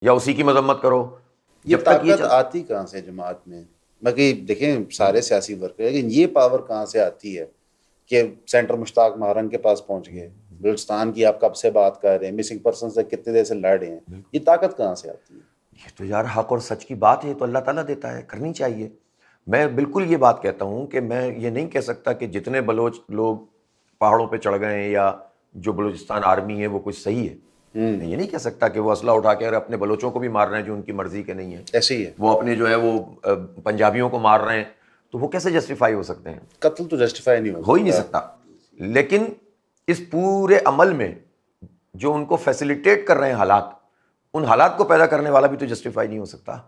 یا اسی کی مذمت کرو. یہ جب تک طاقت آتی کہاں سے جماعت میں؟ باقی دیکھیں سارے سیاسی ورکر، لیکن یہ پاور کہاں سے آتی ہے کہ سینٹر مشتاق مہرنگ کے پاس پہنچ گئے، بلوچستان کی آپ کب سے بات کر رہے ہیں، مسنگ پرسن سے کتنے دیر سے لڑ رہے ہیں، یہ طاقت کہاں سے آتی ہے؟ یہ تو یار حق اور سچ کی بات ہے، تو اللہ تعالیٰ دیتا ہے، کرنی چاہیے. میں بالکل یہ بات کہتا ہوں کہ میں یہ نہیں کہہ سکتا کہ جتنے بلوچ لوگ پہاڑوں پہ چڑھ گئے ہیں یا جو بلوچستان آرمی ہے وہ کچھ صحیح ہے. میں یہ نہیں کہہ سکتا کہ وہ اسلحہ اٹھا کے اپنے بلوچوں کو بھی مار رہے ہیں جو ان کی مرضی کے نہیں ہیں. ایسے ہی ہے، وہ اپنے جو ہے وہ پنجابیوں کو مار رہے ہیں، تو وہ کیسے جسٹیفائی ہو سکتے ہیں؟ قتل تو جسٹیفائی نہیں ہو ہی نہیں سکتا. لیکن اس پورے عمل میں جو ان کو فیسیلیٹیٹ کر رہے ہیں حالات، ان حالات کو پیدا کرنے والا بھی تو جسٹیفائی نہیں ہو سکتا.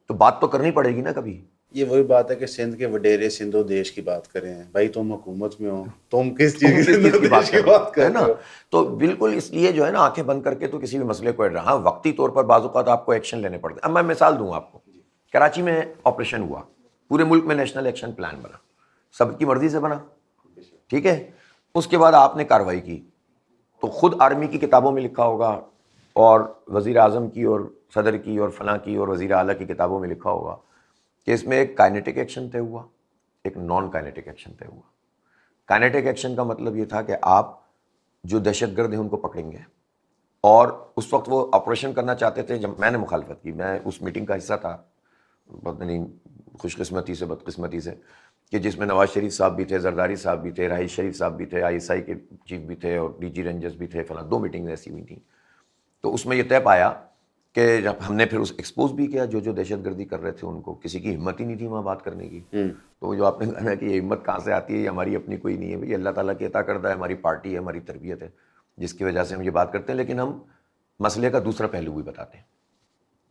تو بات تو کرنی پڑے گی نا کبھی. یہ وہی بات ہے کہ سندھ کے وڈیرے سندھ و دیش کی بات کریں، بھائی تم حکومت میں ہو، تم کس چیز کی بات کر رہے ہو؟ تو بالکل اس لیے جو ہے نا آنکھیں بند کر کے تو کسی بھی مسئلے کو ہاں وقتی طور پر بعض اوقات آپ کو ایکشن لینے پڑتے ہیں. اب میں مثال دوں آپ کو. کراچی میں آپریشن ہوا، پورے ملک میں نیشنل ایکشن پلان بنا، سب کی مرضی سے بنا، ٹھیک ہے. اس کے بعد آپ نے کارروائی کی تو خود آرمی کی کتابوں میں لکھا ہوگا اور وزیر اعظم کی اور صدر کی اور فلاں کی اور وزیر اعلیٰ کی کتابوں میں لکھا ہوگا کہ اس میں ایک کائنیٹک ایکشن طے ہوا، ایک نان کائنیٹک ایکشن طے ہوا. کائنیٹک ایکشن کا مطلب یہ تھا کہ آپ جو دہشت گرد ہیں ان کو پکڑیں گے، اور اس وقت وہ آپریشن کرنا چاہتے تھے. جب میں نے مخالفت کی، میں اس میٹنگ کا حصہ تھا، پتہ نہیں خوش قسمتی سے بدقسمتی سے، کہ جس میں نواز شریف صاحب بھی تھے، زرداری صاحب بھی تھے، راہیل شریف صاحب بھی تھے، آئی ایس آئی کے چیف بھی تھے، اور ڈی جی رینجرز بھی تھے، فلاں 2 میٹنگز ایسی ہوئی تھیں. تو اس میں یہ طے پایا کہ جب ہم نے پھر اس ایکسپوز بھی کیا جو دہشت گردی کر رہے تھے ان کو، کسی کی ہمت ہی نہیں تھی وہاں بات کرنے کی. تو جو آپ نے کہا کہ یہ ہمت کہاں سے آتی ہے، یہ ہماری اپنی کوئی نہیں ہے بھائی، اللہ تعالیٰ کی عطا کردہ ہے، ہماری پارٹی ہے، ہماری تربیت ہے جس کی وجہ سے ہم یہ بات کرتے ہیں. لیکن ہم مسئلے کا دوسرا پہلو بھی بتاتے ہیں.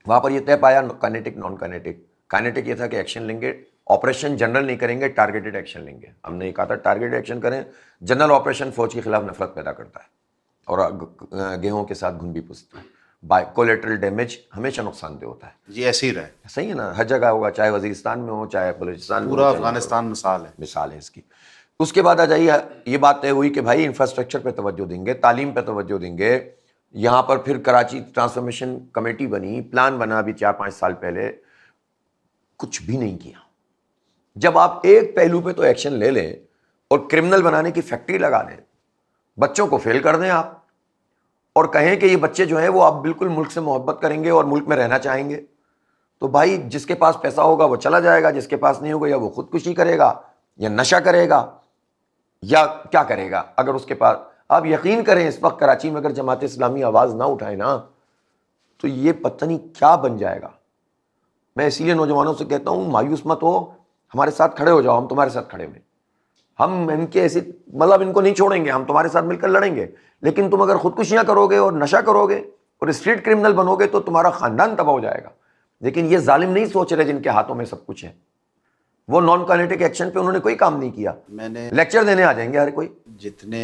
وہاں پر یہ طے پایا کائنیٹک نان کائنیٹک. کائنیٹک یہ تھا کہ ایکشن لیں گے، آپریشن جنرل نہیں کریں گے، ٹارگیٹڈ ایکشن لیں گے. ہم نے یہ کہا تھا ٹارگیٹڈ ایکشن کریں. جنرل آپریشن فوج کے خلاف نفرت پیدا کرتا ہے اور گیہوں کے ساتھ گھن بھی پوچھتا ہے. کولیٹرل ڈیمیج ہمیشہ نقصان دہ ہوتا ہے. جی ایسے ہی رہے، صحیح ہے نا، ہر جگہ ہوگا، چاہے وزیرستان میں ہو، چاہے بلوچستان میں ہو، پورا چاہے افغانستان مثال ہے اس کی. اس کے بعد آ جائیے، یہ بات طے ہوئی کہ بھائی انفراسٹرکچر پہ توجہ دیں گے، تعلیم پہ توجہ دیں گے. یہاں پر پھر کراچی ٹرانسفارمیشن کمیٹی بنی، پلان بنا ابھی 4-5 سال پہلے. کچھ بھی نہیں کیا. جب آپ ایک پہلو پہ تو ایکشن لے لیں اور کرمنل بنانے کی فیکٹری لگا دیں، بچوں کو فیل کر دیں آپ، اور کہیں کہ یہ بچے جو ہیں وہ آپ بالکل ملک سے محبت کریں گے اور ملک میں رہنا چاہیں گے، تو بھائی جس کے پاس پیسہ ہوگا وہ چلا جائے گا، جس کے پاس نہیں ہوگا یا وہ خودکشی کرے گا یا نشہ کرے گا یا کیا کرے گا. اگر اس کے پاس، آپ یقین کریں اس وقت کراچی میں اگر جماعت اسلامی آواز نہ اٹھائے نا تو یہ پتہ نہیں کیا بن جائے گا. میں اسی لیے نوجوانوں سے کہتا ہوں مایوس مت ہو، ہمارے ساتھ کھڑے ہو جاؤ، ہم تمہارے ساتھ کھڑے ہوئے. ہم ان کے ایسے مطلب ان کو نہیں چھوڑیں گے، ہم تمہارے ساتھ مل کر لڑیں گے. لیکن تم اگر خودکشیاں کرو گے اور نشہ کرو گے اور اسٹریٹ کرمنل بنو گے تو تمہارا خاندان تباہ ہو جائے گا. لیکن یہ ظالم نہیں سوچ رہے جن کے ہاتھوں میں سب کچھ ہے، وہ نان کائنیٹک ایکشن پہ انہوں نے کوئی کام نہیں کیا. میں نے لیکچر دینے آ جائیں گے ہر کوئی. جتنے